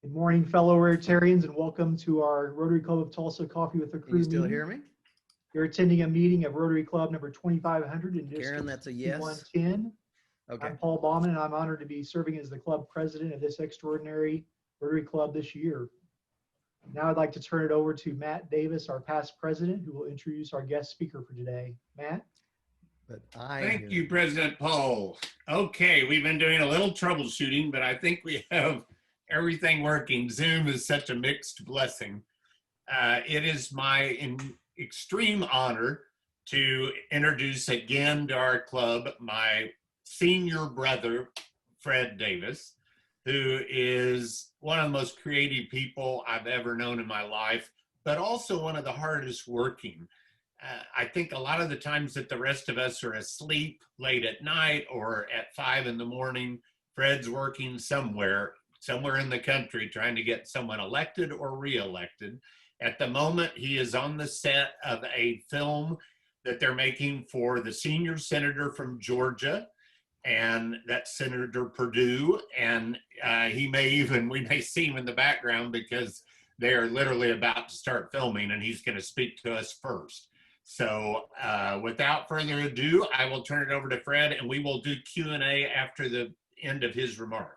Good morning, fellow Rotarians, and welcome to our Rotary Club of Tulsa Coffee with the Can you Crew still meeting. hear me? You're attending a meeting of Rotary Club number 2500 in Karen, District that's a yes. 6110. Okay. I'm Paul Baumann, and I'm honored to be serving as the club president of this extraordinary Rotary Club this year. Now I'd like to turn it over to Matt Davis, our past president, who will introduce our guest speaker for today. Matt? But I am Thank here. you, President Poll. Okay, we've been doing a little troubleshooting, but I think we have everything working. Zoom is such a mixed blessing. It is my extreme honor to introduce again to our club my senior brother, Fred Davis, who is one of the most creative people I've ever known in my life, but also one of the hardest working. I think a lot of the times that the rest of us are asleep late at night or at 5 in the morning, Fred's working somewhere in the country trying to get someone elected or reelected. At the moment, he is on the set of a film that they're making for the senior senator from Georgia, and that's Senator Perdue. And we may see him in the background because they are literally about to start filming, and he's going to speak to us first. So without further ado, I will turn it over to Fred, and we will do Q&A after the end of his remarks.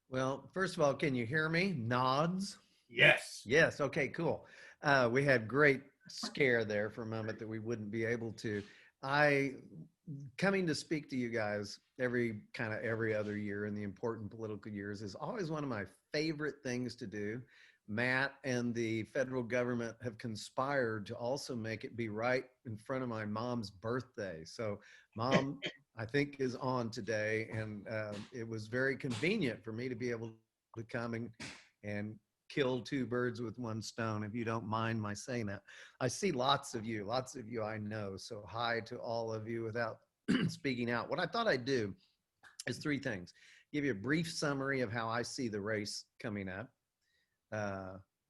Well, first of all, can you hear me? Nods? Yes. Yes. Okay, cool. We had great scare there for a moment that we wouldn't be able to. Coming to speak to you guys every other year in the important political years is always one of my favorite things to do. Matt and the federal government have conspired to also make it be right in front of my mom's birthday. So mom, I think, is on today, and it was very convenient for me to be able to come and kill two birds with one stone, if you don't mind my saying that. I see lots of you I know. So hi to all of you without speaking out. What I thought I'd do is three things. Give you a brief summary of how I see the race coming up.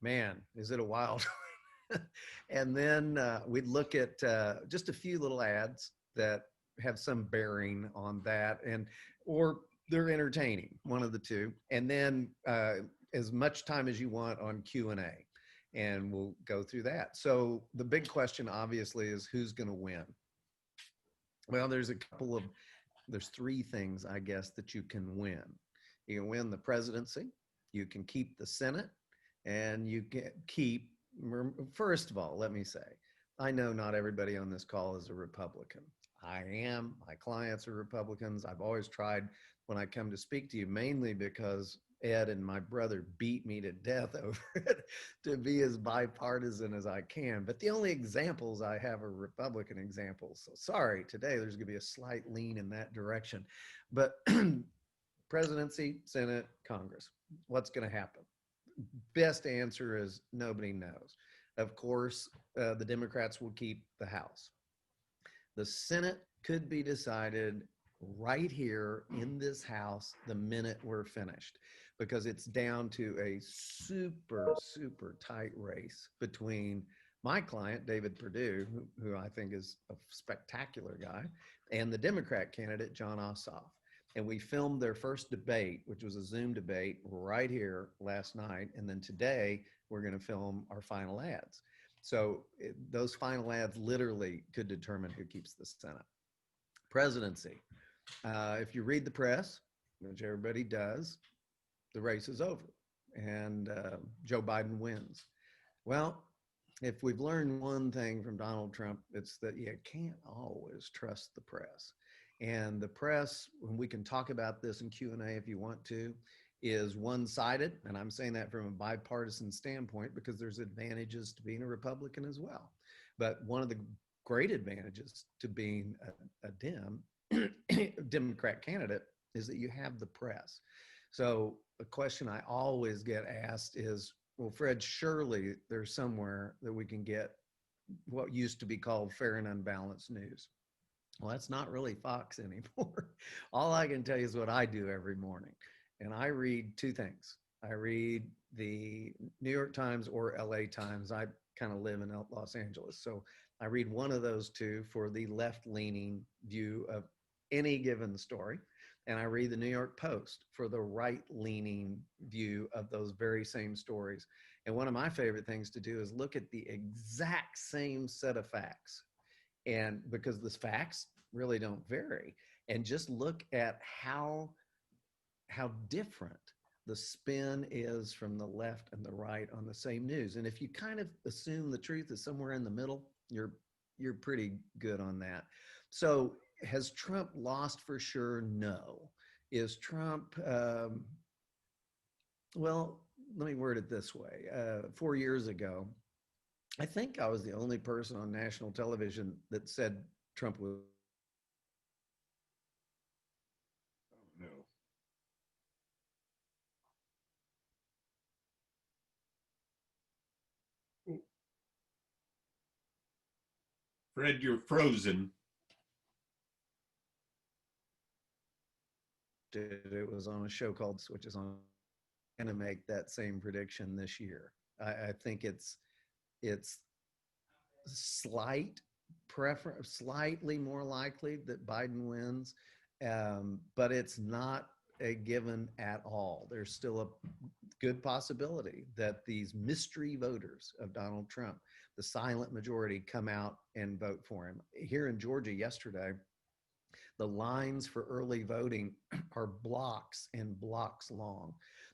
Man, is it a wild and then we'd look at just a few little ads that have some bearing on that, or they're entertaining, one of the two, and then as much time as you want on Q&A, and we'll go through that. So the big question obviously is who's going to win. Well, there's three things, I guess, that you can win. You can win the presidency, you can keep the Senate, and you can keep, first of all, let me say, I know not everybody on this call is a Republican. I am. My clients are Republicans. I've always tried when I come to speak to you, mainly because Ed and my brother beat me to death over it, to be as bipartisan as I can. But the only examples I have are Republican examples. So sorry, today there's going to be a slight lean in that direction. But presidency, Senate, Congress, what's going to happen? Best answer is nobody knows. Of course, the Democrats will keep the House. The Senate could be decided right here in this House the minute we're finished, because it's down to a super, super tight race between my client, David Perdue, who I think is a spectacular guy, and the Democrat candidate, John Ossoff. And we filmed their first debate, which was a Zoom debate, right here last night. And then today, we're going to film our final ads. So those final ads literally could determine who keeps the Senate. Presidency. If you read the press, which everybody does, the race is over and Joe Biden wins. Well, if we've learned one thing from Donald Trump, it's that you can't always trust the press. And the press, when we can talk about this in Q&A if you want to, is one-sided. And I'm saying that from a bipartisan standpoint because there's advantages to being a Republican as well. But one of the great advantages to being a Democrat candidate is that you have the press. So the question I always get asked is, well, Fred, surely there's somewhere that we can get what used to be called fair and unbalanced news. Well, that's not really Fox anymore. All I can tell you is what I do every morning. And I read two things. I read the New York Times or LA Times. I kind of live in Los Angeles. So I read one of those two for the left-leaning view of any given story. and I read the New York Post for the right-leaning view of those very same stories. And one of my favorite things to do is look at the exact same set of facts, and because the facts really don't vary, and just look at how different the spin is from the left and the right on the same news. And if you kind of assume the truth is somewhere in the middle, you're pretty good on that. So has Trump lost for sure? No. Is Trump, well, let me word it this way. 4 years ago, I think I was the only person on national television that said Trump was. No. Fred, you're frozen. It was on a show called Switches On, going to make that same prediction this year. I think it's slightly more likely that Biden wins, but it's not a given at all. There's still a good possibility that these mystery voters of Donald Trump, the silent majority, come out and vote for him. Here in Georgia yesterday, the lines for early voting are blocks and blocks long.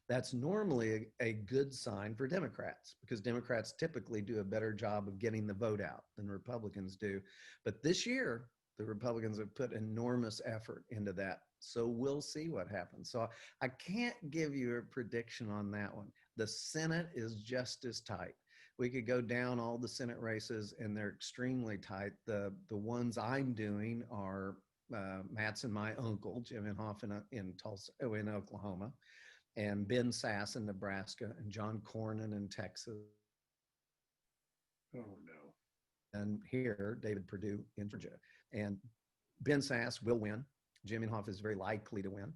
That's normally a good sign for Democrats, because Democrats typically do a better job of getting the vote out than Republicans do. But this year, the Republicans have put enormous effort into that. So we'll see what happens. So I can't give you a prediction on that one. The Senate is just as tight. We could go down all the Senate races and they're extremely tight. The ones I'm doing are Matt's and my uncle, Jim Inhofe in Tulsa, in Oklahoma, and Ben Sass in Nebraska, and John Cornyn in Texas. Oh, no. And here, David Perdue in Georgia. And Ben Sass will win. Jim Inhofe is very likely to win.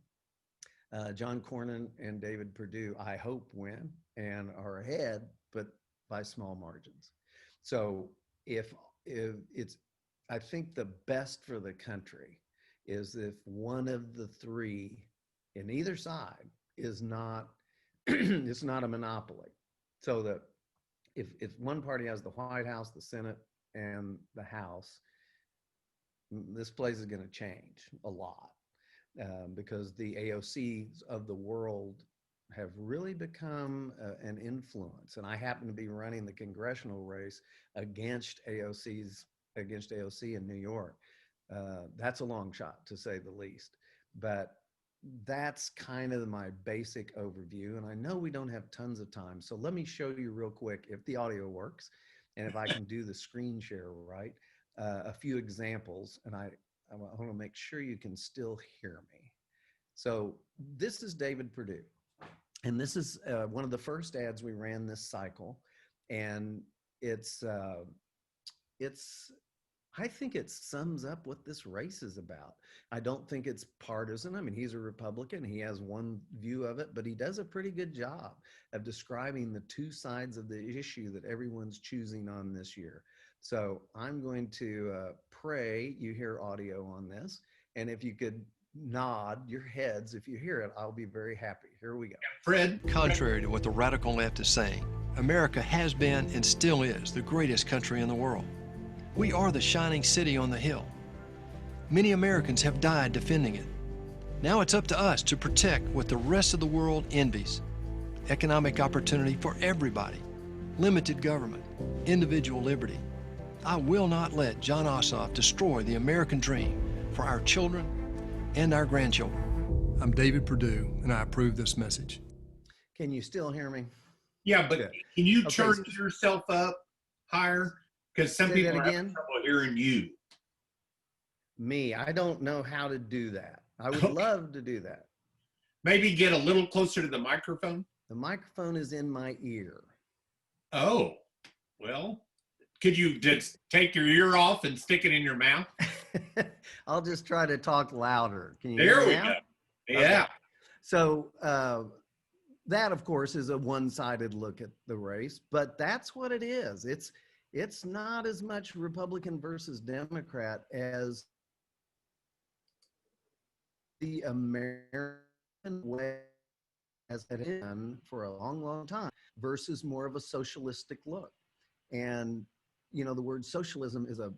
John Cornyn and David Perdue, I hope, win and are ahead, but by small margins. So if it's, I think the best for the country is if one of the three in either side is not, it's not a monopoly. So that if one party has the White House, the Senate, and the House, this place is going to change a lot, because the AOCs of the world have really become an influence. And I happen to be running the congressional race against AOC in New York. That's a long shot, to say the least. But that's kind of my basic overview. And I know we don't have tons of time, so let me show you real quick, if the audio works and if I can do the screen share right, a few examples. And I want to make sure you can still hear me. So this is David Perdue. And this is one of the first ads we ran this cycle. And I think it sums up what this race is about. I don't think it's partisan. I mean, he's a Republican. He has one view of it, but he does a pretty good job of describing the two sides of the issue that everyone's choosing on this year. So I'm going to pray you hear audio on this. And if you could nod your heads if you hear it, I'll be very happy. Here we go. Fred? Contrary to what the radical left is saying, America has been and still is the greatest country in the world. We are the shining city on the hill. Many Americans have died defending it. Now it's up to us to protect what the rest of the world envies. Economic opportunity for everybody, limited government, individual liberty. I will not let John Ossoff destroy the American dream for our children and our grandchildren. I'm David Perdue, and I approve this message. Can you still hear me? Yeah, but Good. can you Okay, turn yourself up higher? Because some Say people that are having again? trouble hearing you. Me, I don't know how to do that. I would Okay. love to do that. Maybe get a little closer to the microphone. The microphone is in my ear. Oh, well, could you just take your ear off and stick it in your mouth? I'll just try to talk louder. Can you There hear me we now? go. Yeah. Okay. So that, of course, is a one-sided look at the race, but that's what it is. It's not as much Republican versus Democrat as the American way as it has been for a long, long time versus more of a socialistic look. And the word socialism is a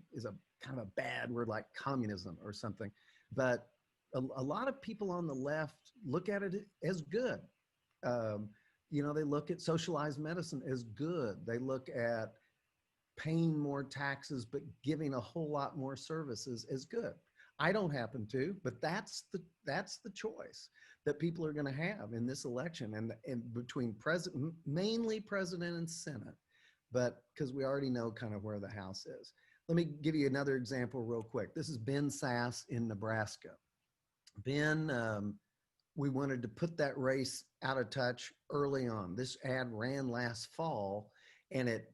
kind of a bad word like communism or something, but a lot of people on the left look at it as good. They look at socialized medicine as good. They look at paying more taxes but giving a whole lot more services as good. I don't happen to, but that's the choice that people are going to have in this election, and between president, mainly president and Senate, but because we already know kind of where the House is. Let me give you another example real quick. This is Ben Sass in Nebraska. Ben, we wanted to put that race out of touch early on. This ad ran last fall, and it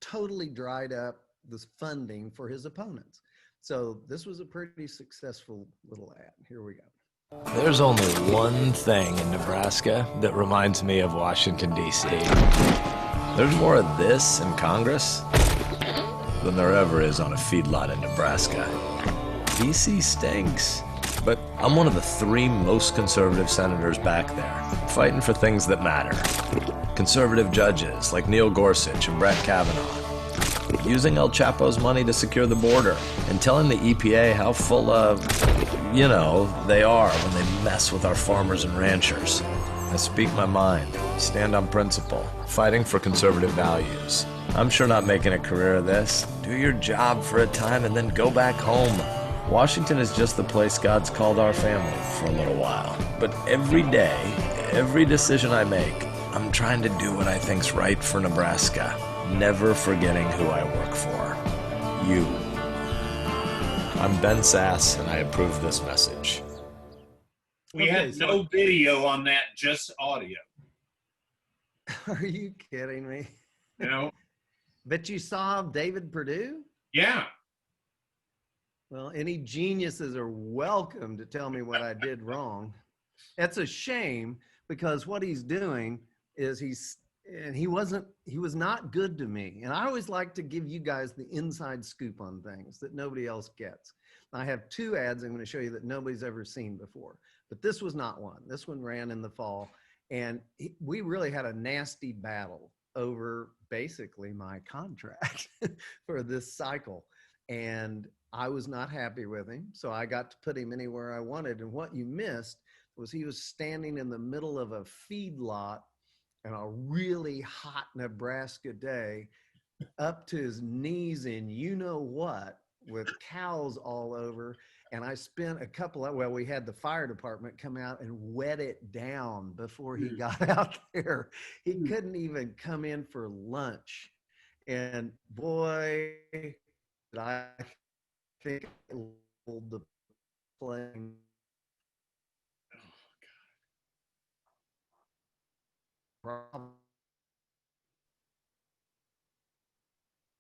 totally dried up the funding for his opponents. So this was a pretty successful little ad. Here we go. There's only one thing in Nebraska that reminds me of Washington, D.C. There's more of this in Congress than there ever is on a feedlot in Nebraska. D.C. stinks, but I'm one of the 3 most conservative senators back there, fighting for things that matter. Conservative judges like Neil Gorsuch and Brett Kavanaugh, using El Chapo's money to secure the border, and telling the EPA how full of, they are when they mess with our farmers and ranchers. I speak my mind, stand on principle, fighting for conservative values. I'm sure not making a career of this. Do your job for a time and then go back home. Washington is just the place God's called our family for a little while. But every day, every decision I make, I'm trying to do what I think's right for Nebraska, never forgetting who I work for. You. I'm Ben Sass, and I approve this message. We had no video on that, just audio. Are you kidding me? No. But you saw David Perdue? Yeah. Well, any geniuses are welcome to tell me what I did wrong. That's a shame, because what he's doing is he was not good to me. And I always like to give you guys the inside scoop on things that nobody else gets. I have 2 ads I'm going to show you that nobody's ever seen before, but this was not one. This one ran in the fall, and we really had a nasty battle over basically my contract for this cycle. And I was not happy with him, so I got to put him anywhere I wanted. And what you missed was he was standing in the middle of a feedlot on a really hot Nebraska day, up to his knees in what, with cows all over. And I spent we had the fire department come out and wet it down before he got out there. He couldn't even come in for lunch. And boy, did I think it pulled the plane.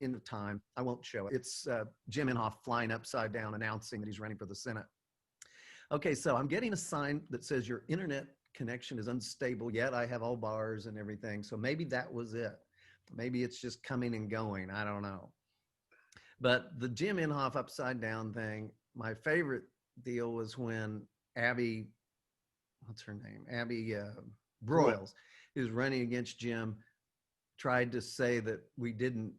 In the time, I won't show it. It's Jim Inhofe flying upside down announcing that he's running for the Senate. Okay, so I'm getting a sign that says your internet connection is unstable, yet I have all bars and everything. So maybe that was it. Maybe it's just coming and going. I don't know. But the Jim Inhofe upside down thing, my favorite deal was when Abby, what's her name? Abby Broyles, who's running against Jim, tried to say that we didn't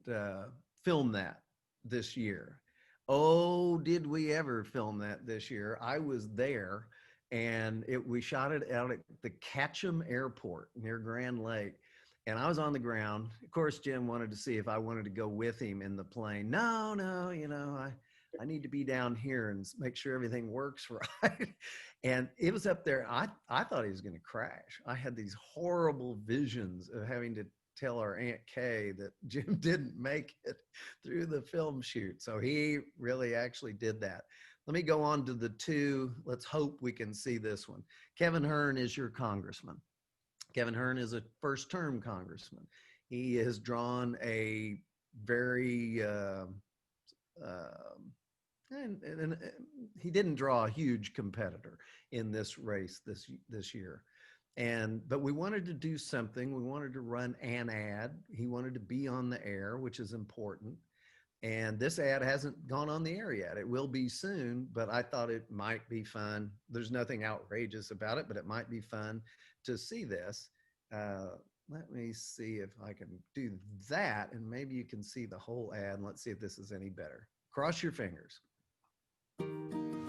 film that this year. Oh, did we ever film that this year? I was there, and we shot it out at the Ketchum Airport near Grand Lake. And I was on the ground. Of course, Jim wanted to see if I wanted to go with him in the plane. No, I need to be down here and make sure everything works right. And it was up there. I thought he was going to crash. I had these horrible visions of having to tell our Aunt Kay that Jim didn't make it through the film shoot. So he really actually did that. Let me go on to the 2. Let's hope we can see this one. Kevin Hern is your congressman. Kevin Hern is a first-term congressman. He has drawn a very, and he didn't draw a huge competitor in this race this year. But we wanted to do something. We wanted to run an ad. He wanted to be on the air, which is important. And this ad hasn't gone on the air yet. It will be soon, but I thought it might be fun. There's nothing outrageous about it, but it might be fun to see this. Let me see if I can do that, and maybe you can see the whole ad. And let's see if this is any better. Cross your fingers.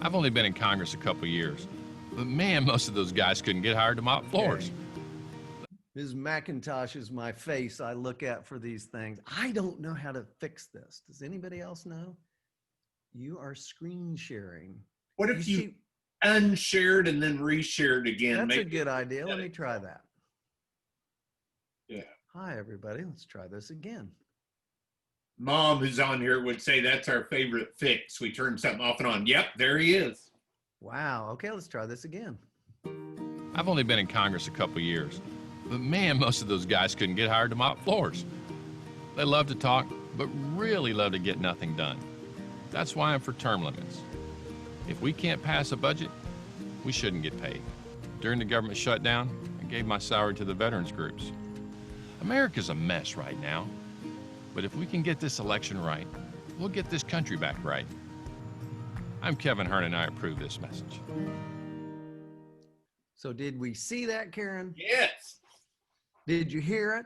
I've only been in Congress a couple years, but man, most of those guys couldn't get hired to mop floors. Ms. McIntosh is my face I look at for these things. I don't know how to fix this. Does anybody else know? You are screen sharing. What if you unshared and then reshared again? That's a good idea. Let me try that. Yeah. Hi, everybody. Let's try this again. Mom, who's on here, would say that's our favorite fix. We turn something off and on. Yep, there he is. Wow. Okay, let's try this again. I've only been in Congress a couple years, but man, most of those guys couldn't get hired to mop floors. They love to talk, but really love to get nothing done. That's why I'm for term limits. If we can't pass a budget, we shouldn't get paid. During the government shutdown, I gave my salary to the veterans groups. America's a mess right now, but if we can get this election right, we'll get this country back right. I'm Kevin Hearn, and I approve this message. So did we see that, Karen? Yes. Did you hear it?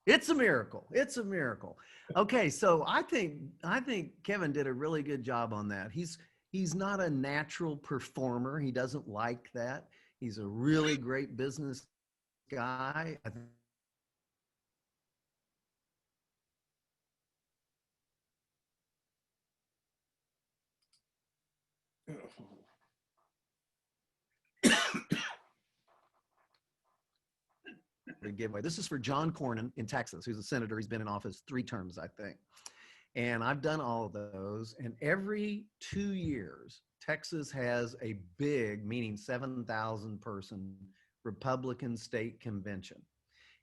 It's a miracle. It's a miracle. Okay, so I think Kevin did a really good job on that. He's not a natural performer. He doesn't like that. He's a really great business guy. Giveaway. This is for John Cornyn in Texas, who's a senator. He's been in office 3 terms, I think. And I've done all of those. And every 2 years, Texas has a big, meaning 7,000 person Republican state convention.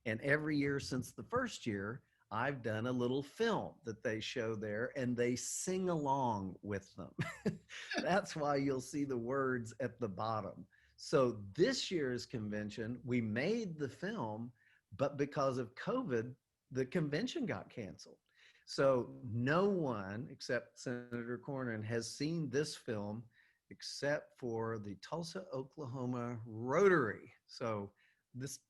And every year since the first year, I've done a little film that they show there, and they sing along with them. That's why you'll see the words at the bottom. So this year's convention, we made the film, but because of COVID, the convention got canceled. So no one except Senator Cornyn has seen this film except for the Tulsa, Oklahoma Rotary. So this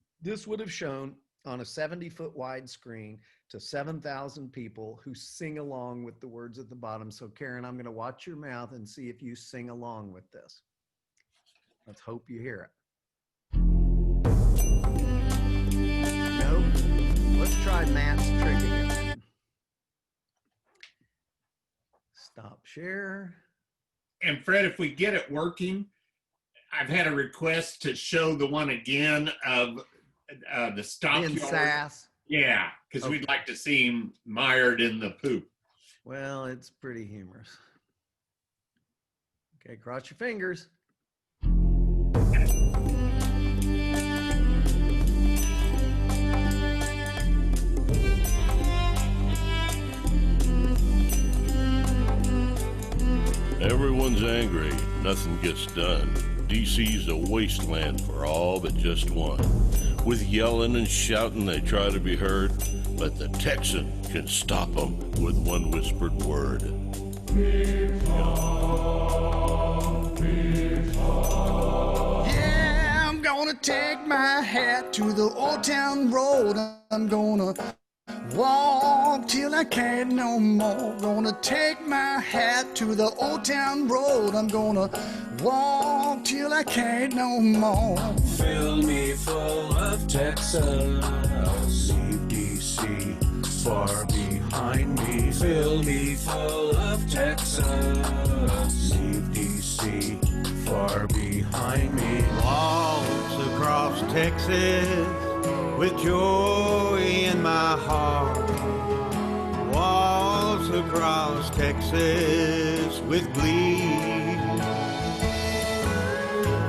would have shown on a 70-foot wide screen to 7,000 people who sing along with the words at the bottom. So Karen, I'm going to watch your mouth and see if you sing along with this. Let's hope you hear it. No? Let's try Matt's trick again. Stop share. And Fred, if we get it working, I've had a request to show the one again of the stockyard. In Sass. Yeah, because we'd like to see him mired in the poop. Well, it's pretty humorous. Okay, cross your fingers. Everyone's angry, nothing gets done. DC's a wasteland for all but just one. With yelling and shouting, they try to be heard, but the Texan can stop them with one whispered word. Yeah, I'm gonna take my hat to the old town road. I'm gonna walk till I can't no more. Gonna take my hat to the old town road. I'm gonna walk till I can't no more. Fill me full of Texas, leave DC far behind me. Fill me full of Texas, leave DC far behind me. Walks across Texas with joy in my heart. Walks across Texas with glee.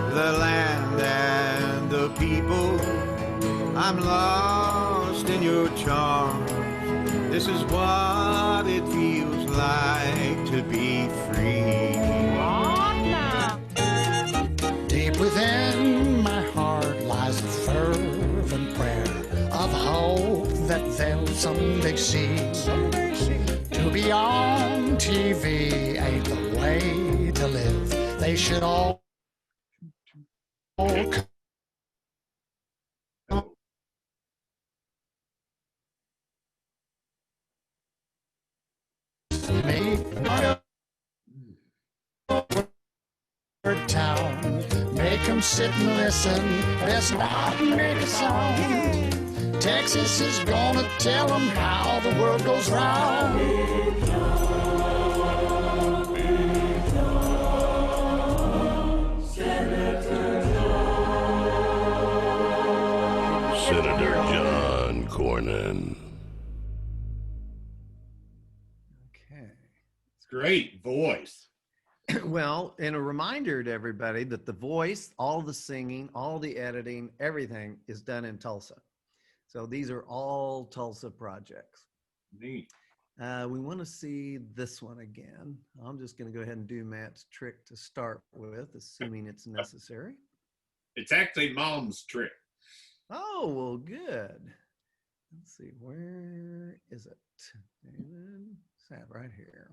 The land and the people, I'm lost in your charms. This is what it feels like to be free. Deep within my heart lies a fervent prayer of hope that they'll someday see. To be on TV ain't the way to live. They should all make town. Make them sit and listen. Let's not make a song. Texas is gonna tell them how the world goes round. Senator John Cornyn. Okay. Great voice. Well, and a reminder to everybody that the voice, all the singing, all the editing, everything is done in Tulsa. So these are all Tulsa projects. Neat. We want to see this one again. I'm just going to go ahead and do Matt's trick to start with, assuming it's necessary. It's actually Mom's trick. Oh, well, good. Let's see, where is it? David, it's that right here.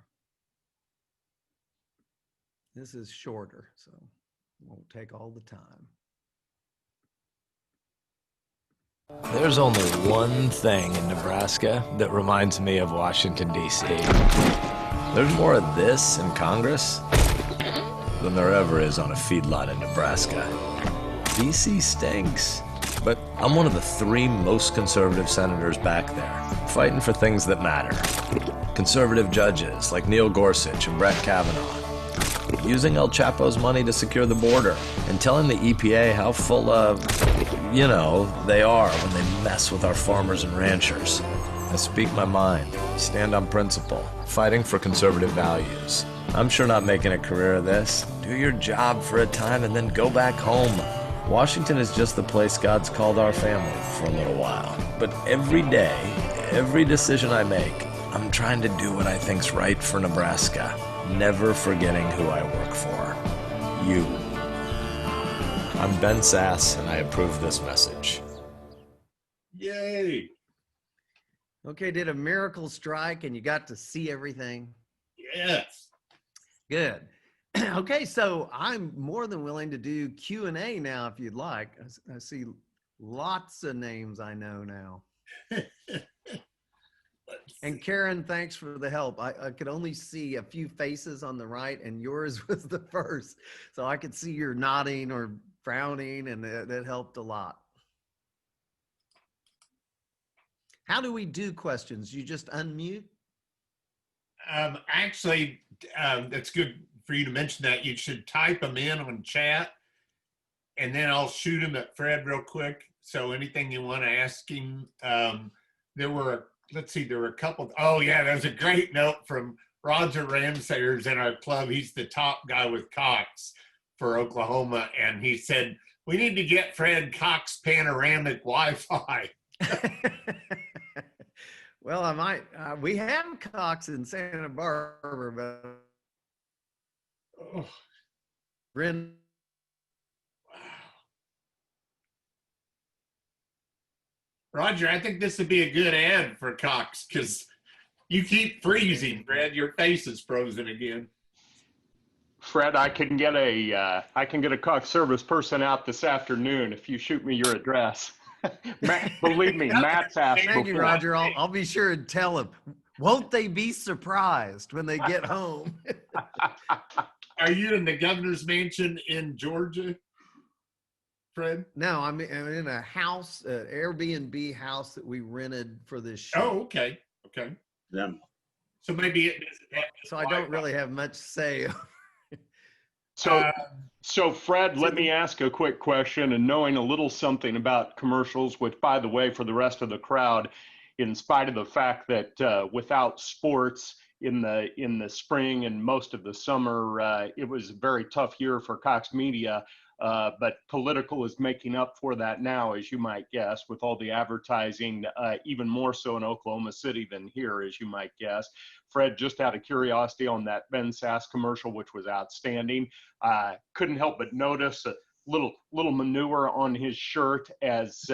This is shorter, so it won't take all the time. There's only one thing in Nebraska that reminds me of Washington, D.C. There's more of this in Congress than there ever is on a feedlot in Nebraska. D.C. stinks, but I'm one of the 3 most conservative senators back there, fighting for things that matter. Conservative judges like Neil Gorsuch and Brett Kavanaugh, using El Chapo's money to secure the border, and telling the EPA how full of, you know, they are when they mess with our farmers and ranchers. I speak my mind, stand on principle, fighting for conservative values. I'm sure not making a career of this. Do your job for a time and then go back home. Washington is just the place God's called our family for a little while. But every day, every decision I make, I'm trying to do what I think's right for Nebraska, never forgetting who I work for. You. I'm Ben Sass, and I approve this message. Yay. Okay, did a miracle strike and you got to see everything? Yes. Good. Okay, so I'm more than willing to do Q&A now if you'd like. I see lots of names I know now. And Karen, thanks for the help. I could only see a few faces on the right, and yours was the first. So I could see your nodding or frowning, and that helped a lot. How do we do questions? You just unmute? Actually, that's good for you to mention that. You should type them in on chat, and then I'll shoot them at Fred real quick. So anything you want to ask him. There were a couple. Oh yeah, there's a great note from Roger Ramsayers in our club. He's the top guy with Cox for Oklahoma, and he said we need to get Fred Cox panoramic Wi-Fi. Well, I might. We have Cox in Santa Barbara, but Ren. Roger, I think this would be a good ad for Cox because you keep freezing, Fred. Your face is frozen again. Fred, I can get a Cox service person out this afternoon if you shoot me your address. Matt, believe me, Matt's asked Thank you, before. Roger. I'll be sure and tell him. Won't they be surprised when they get home? Are you in the governor's mansion in Georgia, Fred? No, I'm in a house, an Airbnb house that we rented for this show. Oh, okay. Okay. Yeah. So maybe it is. So I don't really have much say. So Fred, let me ask a quick question, and knowing a little something about commercials, which by the way, for the rest of the crowd, in spite of the fact that without sports in the spring and most of the summer, it was a very tough year for Cox Media. But political is making up for that now, as you might guess, with all the advertising, even more so in Oklahoma City than here, as you might guess. Fred, just out of curiosity on that Ben Sass commercial, which was outstanding, couldn't help but notice a little manure on his shirt as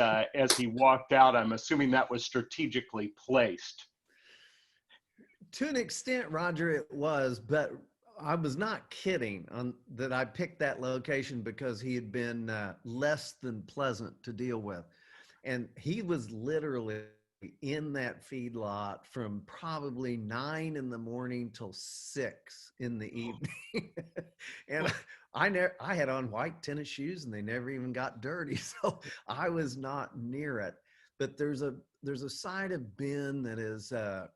he walked out. I'm assuming that was strategically placed. To an extent, Roger, it was, but I was not kidding on that. I picked that location because he had been less than pleasant to deal with. And he was literally in that feedlot from probably 9 in the morning till 6 in the evening. And I had on white tennis shoes and they never even got dirty. So I was not near it. But there's a side of Ben that is, Mr.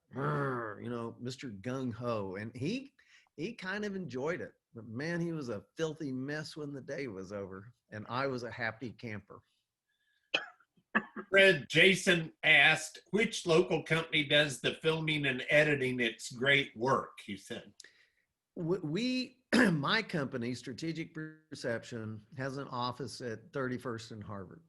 Gung Ho, and he kind of enjoyed it. But man, he was a filthy mess when the day was over, and I was a happy camper. Fred, Jason asked, which local company does the filming and editing? It's great work, he said. My company, Strategic Perception, has an office at 31st and Harvard.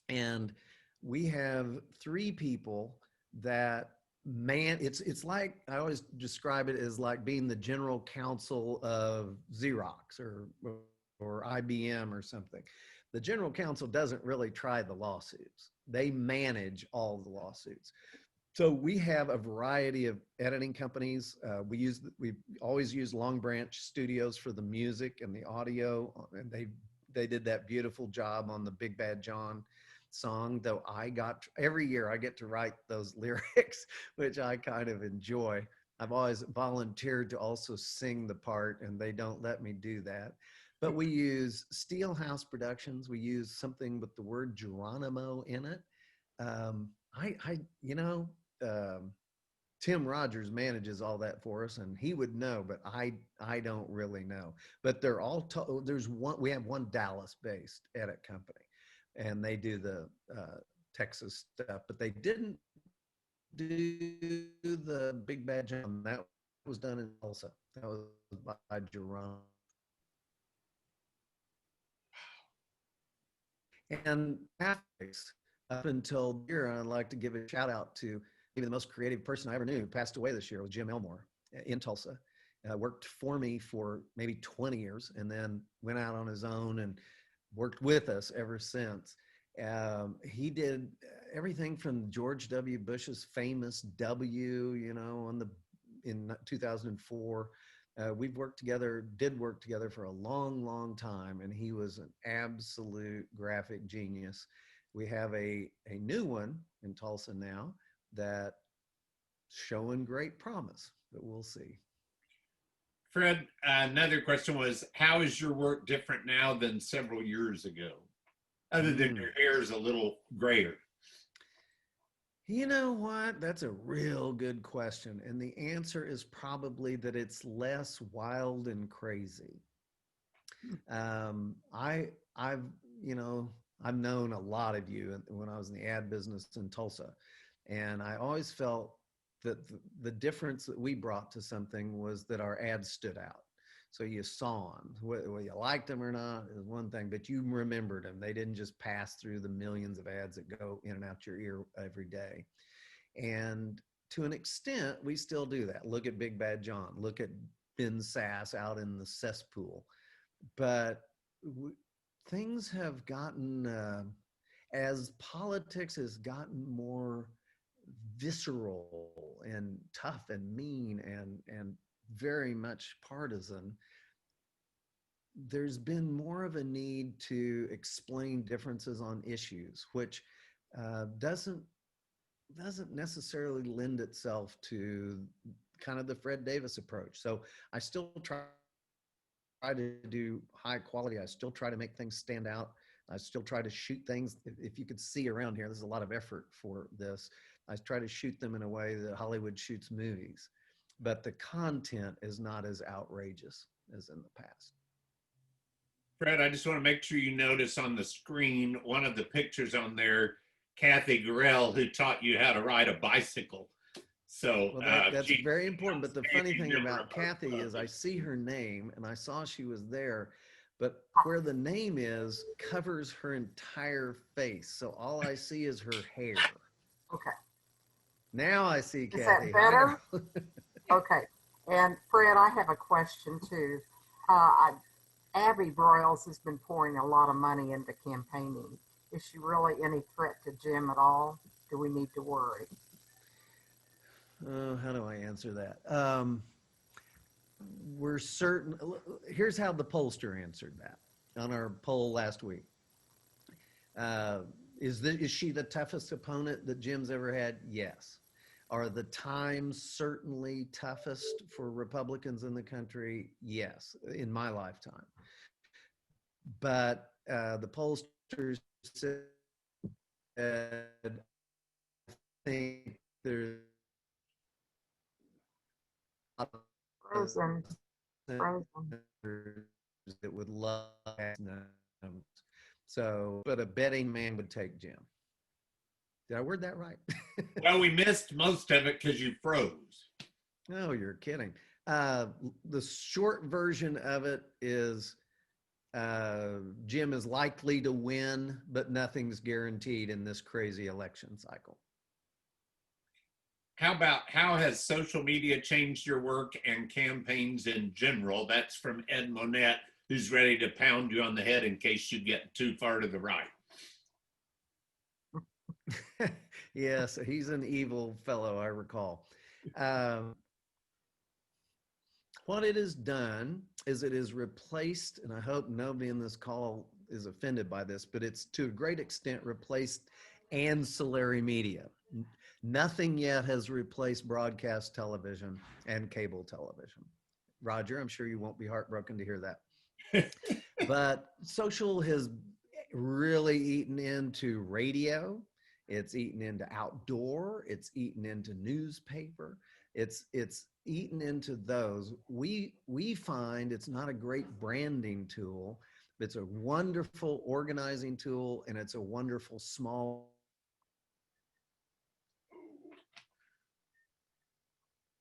And we have 3 people that it's like, I always describe it as like being the general counsel of Xerox or IBM or something. The general counsel doesn't really try the lawsuits. They manage all the lawsuits. So we have a variety of editing companies. We've always used Long Branch Studios for the music and the audio, and they did that beautiful job on the Big Bad John song, though every year I get to write those lyrics, which I kind of enjoy. I've always volunteered to also sing the part, and they don't let me do that. But we use Steelhouse Productions. We use something with the word Geronimo in it. Tim Rogers manages all that for us, and he would know, but I don't really know. But they're all we have one Dallas-based edit company, and they do the Texas stuff, but they didn't do the Big Bad John. That was done in Tulsa. That was by Jerome. And graphics, up until here, I'd like to give a shout out to maybe the most creative person I ever knew, passed away this year, was Jim Elmore in Tulsa. Worked for me for maybe 20 years and then went out on his own and worked with us ever since. He did everything from George W. Bush's famous W, in 2004. Did work together for a long, long time, and he was an absolute graphic genius. We have a new one in Tulsa now that's showing great promise, but we'll see. Fred, another question was, how is your work different now than several years ago? Other than your hair is a little grayer. You know what? That's a real good question. And the answer is probably that it's less wild and crazy. I've known a lot of you when I was in the ad business in Tulsa. And I always felt that the difference that we brought to something was that our ads stood out. So you saw them, whether you liked them or not is one thing, but you remembered them. They didn't just pass through the millions of ads that go in and out your ear every day. And to an extent, we still do that. Look at Big Bad John. Look at Ben Sass out in the cesspool. But things have gotten, as politics has gotten more visceral and tough and mean and very much partisan, there's been more of a need to explain differences on issues, which doesn't necessarily lend itself to kind of the Fred Davis approach. So I still try to do high quality. I still try to make things stand out. I still try to shoot things. If you could see around here, there's a lot of effort for this. I try to shoot them in a way that Hollywood shoots movies, but the content is not as outrageous as in the past. Fred, I just want to make sure you notice on the screen, one of the pictures on there, Kathy Gorell, who taught you how to ride a bicycle. So that's very important. But the funny thing about Kathy is I see her name and I saw she was there, but where the name is covers her entire face. So all I see is her hair. Okay. Now I see Kathy. Is that better? Okay. And Fred, I have a question too. Abby Broyles has been pouring a lot of money into campaigning. Is she really any threat to Jim at all? Do we need to worry? How do I answer that? We're certain. Here's how the pollster answered that on our poll last week. Is she the toughest opponent that Jim's ever had? Yes. Are the times certainly toughest for Republicans in the country? Yes, in my lifetime. But the pollsters said, I think there's Frozen. Frozen. that would love numbers. So, but a betting man would take Jim. Did I word that right? Well, we missed most of it because you froze. No, you're kidding. The short version of it is Jim is likely to win, but nothing's guaranteed in this crazy election cycle. How has social media changed your work and campaigns in general? That's from Ed Monette, who's ready to pound you on the head in case you get too far to the right. Yes, he's an evil fellow, I recall. What it has done is it has replaced, and I hope nobody in this call is offended by this, but it's to a great extent replaced ancillary media. Nothing yet has replaced broadcast television and cable television. Roger, I'm sure you won't be heartbroken to hear that. But social has really eaten into radio. It's eaten into outdoor. It's eaten into newspaper. It's eaten into those. We find it's not a great branding tool. It's a wonderful organizing tool, and it's a wonderful small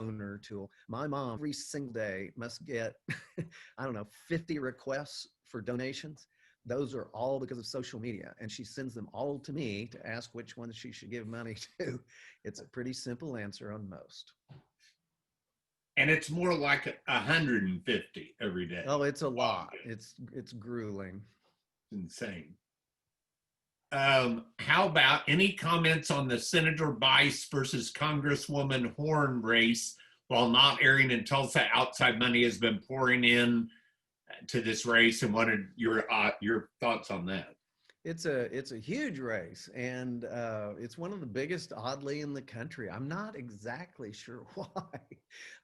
owner tool. My mom every single day must get, I don't know, 50 requests for donations. Those are all because of social media, and she sends them all to me to ask which ones she should give money to. It's a pretty simple answer on most. And it's more like 150 every day. Oh, it's a lot. It's grueling. Insane. How about any comments on the Senator Bice versus Congresswoman Horn race? While not airing in Tulsa, outside money has been pouring in to this race, and what are your thoughts on that? It's a huge race, and it's one of the biggest, oddly, in the country. I'm not exactly sure why.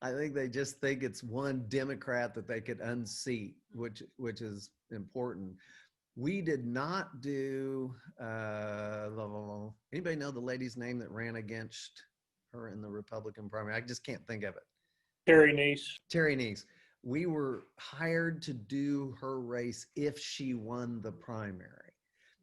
I think they just think it's one Democrat that they could unseat, which is important. We did not do, anybody know the lady's name that ran against her in the Republican primary? I just can't think of it. Terry Neese. Terry Neese. We were hired to do her race if she won the primary.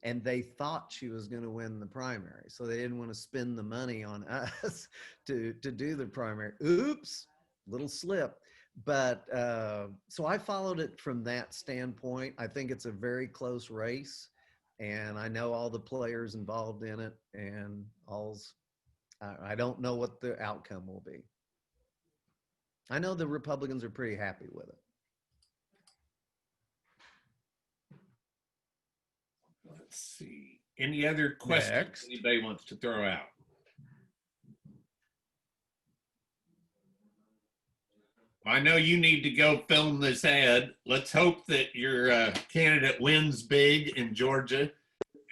And they thought she was going to win the primary. So they didn't want to spend the money on us to do the primary. Oops, little slip. But so I followed it from that standpoint. I think it's a very close race, and I know all the players involved in it, and I don't know what the outcome will be. I know the Republicans are pretty happy with it. Let's see. Any other questions anybody wants to throw out? I know you need to go film this ad. Let's hope that your candidate wins big in Georgia.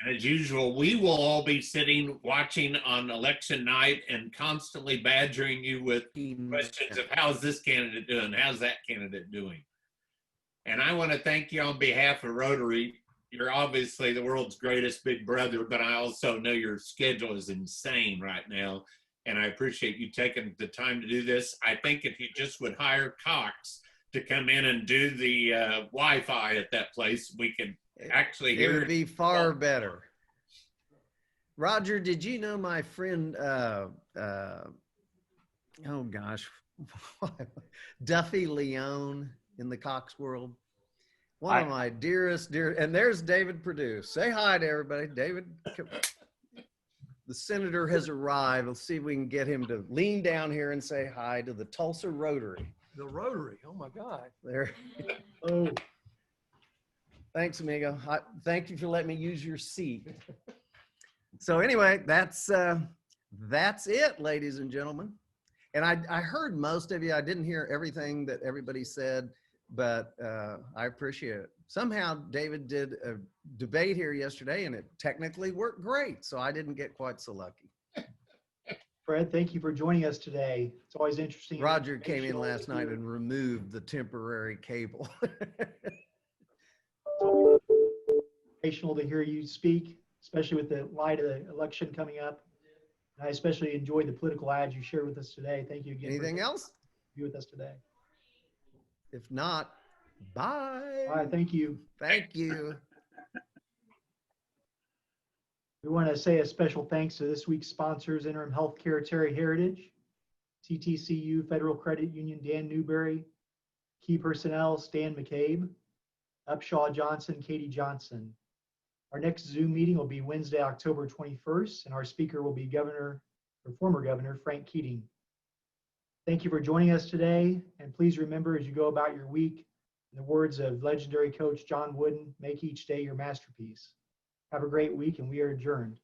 And as usual, we will all be sitting watching on election night and constantly badgering you with questions of how's this candidate doing? How's that candidate doing? And I want to thank you on behalf of Rotary. You're obviously the world's greatest big brother, but I also know your schedule is insane right now. And I appreciate you taking the time to do this. I think if you just would hire Cox to come in and do the Wi-Fi at that place, we could actually hear it. It would be far better. Roger, did you know my friend, oh gosh, Duffy Leone in the Cox world? One of my dearest, and there's David Perdue. Say hi to everybody. David, the senator has arrived. Let's see if we can get him to lean down here and say hi to the Tulsa Rotary. The Rotary, oh my God. There. Oh. Thanks, amigo. Thank you for letting me use your seat. So anyway, that's it, ladies and gentlemen. And I heard most of you. I didn't hear everything that everybody said, but I appreciate it. Somehow David did a debate here yesterday and it technically worked great. So I didn't get quite so lucky. Fred, thank you for joining us today. It's always interesting. and Roger came in informational last to night hear. and removed the temporary cable. Informational to hear you speak, especially with the light of the election coming up. And I especially enjoyed the political ads you shared with us today. Thank you again. Anything else? Be with us today. If not, bye. All right, thank you. Thank you. We want to say a special thanks to this week's sponsors, Interim Healthcare Terry Heritage, CTCU Federal Credit Union Dan Newberry, Key Personnel Stan McCabe, Upshaw Johnson Katie Johnson. Our next Zoom meeting will be Wednesday, October 21st, and our speaker will be former Governor Frank Keating. Thank you for joining us today, and please remember as you go about your week, in the words of legendary coach John Wooden, make each day your masterpiece. Have a great week, and we are adjourned.